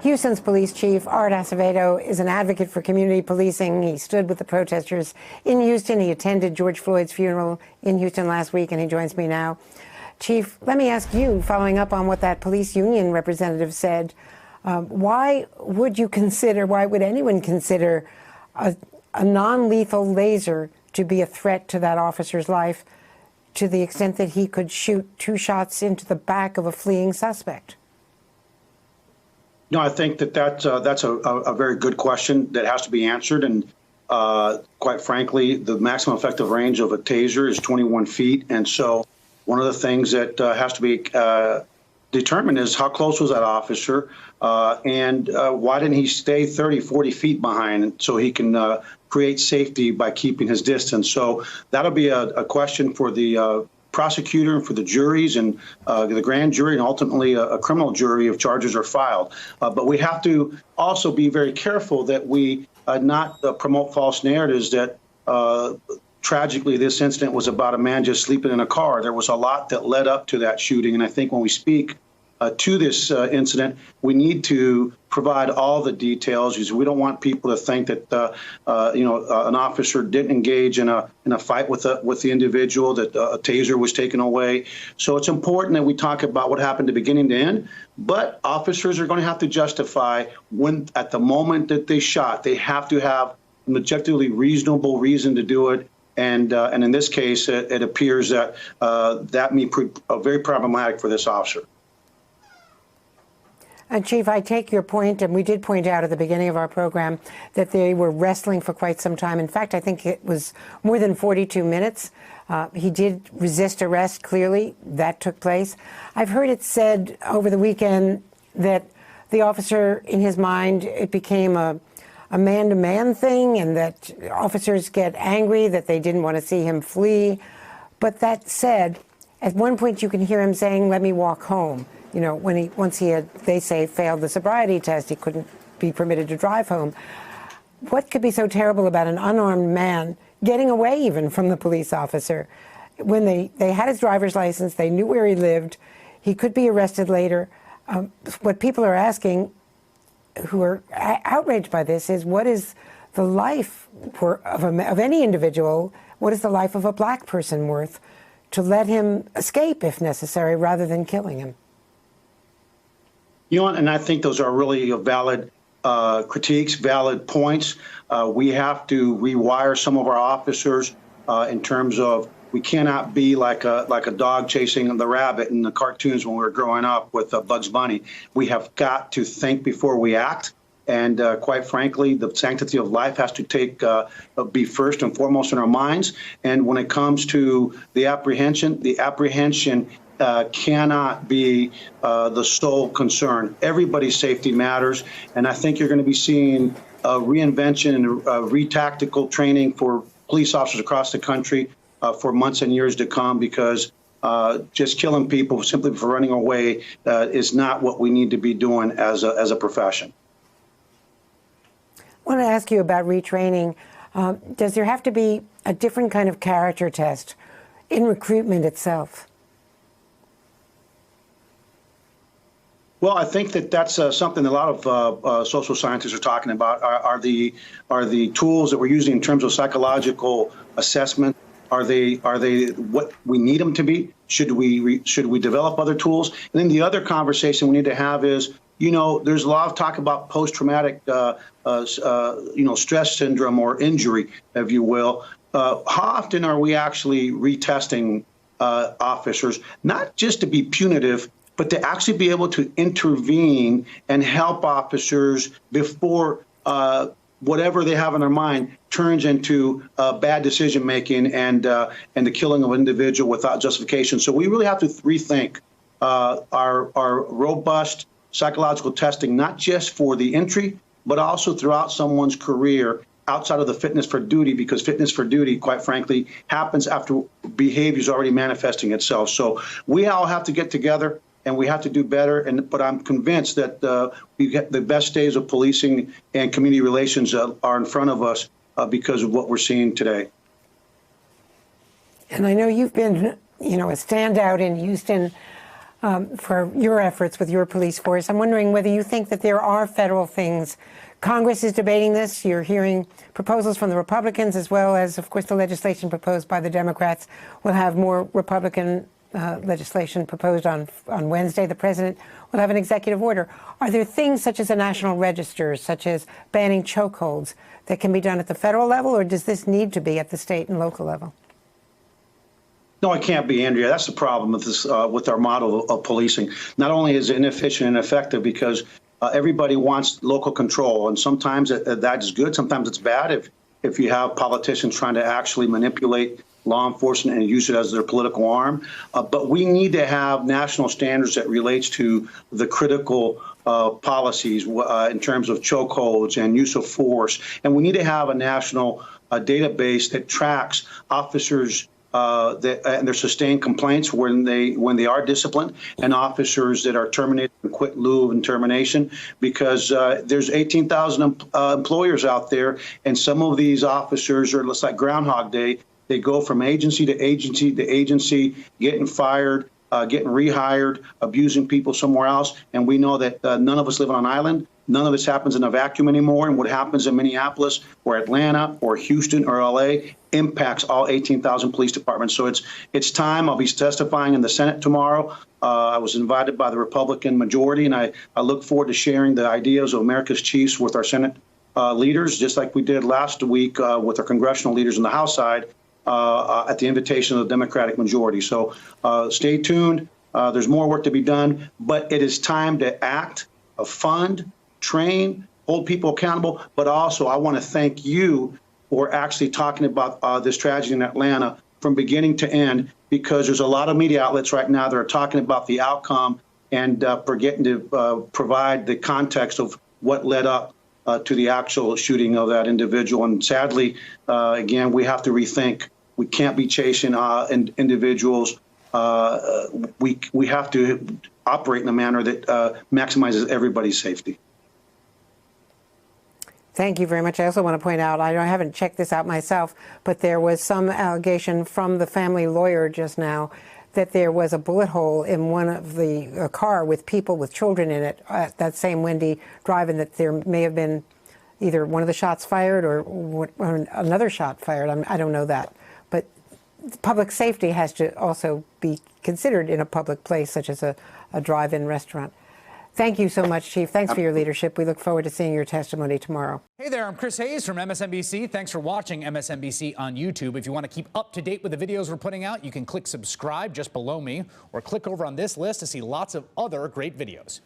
Houston's police chief, Art Acevedo, is an advocate for community policing. He stood with the protesters in Houston. He attended George Floyd's funeral in Houston last week, and he joins me now. Chief, let me ask you, following up on what that police union representative said, why would anyone consider a non-lethal laser to be a threat to that officer's life to the extent that he could shoot 2 shots into the back of a fleeing suspect? No, I think that's a very good question that has to be answered. And quite frankly, the maximum effective range of a taser is 21 feet. And so one of the things that has to be determined is how close was that officer and why didn't he stay 30, 40 feet behind so he can create safety by keeping his distance. So that'll be a question for the prosecutor and for the juries and the grand jury and ultimately a criminal jury if charges are filed. But we have to also be very careful that we not promote false narratives that tragically this incident was about a man just sleeping in a car. There was a lot that led up to that shooting. And I think when we speak to this incident, we need to provide all the details because we don't want people to think that an officer didn't engage in a fight with the individual, that a taser was taken away. So it's important that we talk about what happened to beginning to end. But officers are going to have to justify when at the moment that they shot, they have to have an objectively reasonable reason to do it. And in this case, it appears that that may be very problematic for this officer. Chief, I take your point, and we did point out at the beginning of our program that they were wrestling for quite some time. In fact, I think it was more than 42 minutes. He did resist arrest, clearly. That took place. I've heard it said over the weekend that the officer, in his mind, it became a man-to-man thing and that officers get angry that they didn't want to see him flee. But that said, at one point you can hear him saying, "Let me walk home." You know, once he had, they say, failed the sobriety test, he couldn't be permitted to drive home. What could be so terrible about an unarmed man getting away even from the police officer? When they had his driver's license, they knew where he lived, he could be arrested later. What people are asking, who are outraged by this, is what is the life of any individual, what is the life of a black person worth to let him escape if necessary rather than killing him? You know, and I think those are really valid critiques, valid points. We have to rewire some of our officers in terms of we cannot be like a dog chasing the rabbit in the cartoons when we were growing up with Bugs Bunny. We have got to think before we act. And quite frankly, the sanctity of life has to be first and foremost in our minds. And when it comes to the apprehension cannot be the sole concern. Everybody's safety matters, and I think you're going to be seeing a reinvention and re-tactical training for police officers across the country for months and years to come, because just killing people simply for running away is not what we need to be doing as a profession. I want to ask you about retraining. Does there have to be a different kind of character test in recruitment itself? Well, I think that's something a lot of social scientists are talking about. Are the tools that we're using in terms of psychological assessment, are they what we need them to be? Should we develop other tools? And then the other conversation we need to have is, you know, there's a lot of talk about post-traumatic stress syndrome or injury, if you will. How often are we actually retesting officers, not just to be punitive, but to actually be able to intervene and help officers before whatever they have in their mind turns into bad decision making and the killing of an individual without justification. So we really have to rethink our robust psychological testing, not just for the entry, but also throughout someone's career outside of the fitness for duty, because fitness for duty, quite frankly, happens after behavior is already manifesting itself. So we all have to get together and we have to do better. But I'm convinced that we get the best days of policing and community relations are in front of us because of what we're seeing today. And I know you've been, a standout in Houston for your efforts with your police force. I'm wondering whether you think that there are federal things. Congress is debating this. You're hearing proposals from the Republicans, as well as, of course, the legislation proposed by the Democrats. We'll have more Republican legislation proposed on Wednesday. The president will have an executive order. Are there things such as a national register, such as banning chokeholds, that can be done at the federal level, or does this need to be at the state and local level? No, it can't be, Andrea. That's the problem with this, with our model of policing. Not only is it inefficient and ineffective because everybody wants local control, and sometimes that is good, sometimes it's bad if you have politicians trying to actually manipulate law enforcement and use it as their political arm. But we need to have national standards that relates to the critical policies in terms of chokeholds and use of force. And we need to have a national database that tracks officers and their sustained complaints when they are disciplined, and officers that are terminated and quit in lieu of termination, because there's 18,000 employers out there, and some of these officers are just like Groundhog Day. They go from agency to agency to agency, getting fired, getting rehired, abusing people somewhere else. And we know that none of us live on an island. None of this happens in a vacuum anymore. And what happens in Minneapolis or Atlanta or Houston or LA impacts all 18,000 police departments. So it's time. I'll be testifying in the Senate tomorrow. I was invited by the Republican majority, and I look forward to sharing the ideas of America's chiefs with our Senate leaders, just like we did last week with our congressional leaders on the House side at the invitation of the Democratic majority. So stay tuned. There's more work to be done, but it is time to act, fund, train, hold people accountable. But also, I want to thank you for actually talking about this tragedy in Atlanta from beginning to end, because there's a lot of media outlets right now that are talking about the outcome and forgetting to provide the context of what led up to the actual shooting of that individual. And sadly, again, we have to rethink. We can't be chasing individuals. We have to operate in a manner that maximizes everybody's safety. Thank you very much. I also want to point out, I haven't checked this out myself, but there was some allegation from the family lawyer just now that there was a bullet hole in one of the car with people with children in it at that same Wendy Drive, and that there may have been either one of the shots fired or another shot fired. I don't know that. But public safety has to also be considered in a public place, such as a drive-in restaurant. Thank you so much, Chief. Thanks for your leadership. We look forward to seeing your testimony tomorrow. Hey there, I'm Chris Hayes from MSNBC. Thanks for watching MSNBC on YouTube. If you want to keep up to date with the videos we're putting out, you can click subscribe just below me, or click over on this list to see lots of other great videos.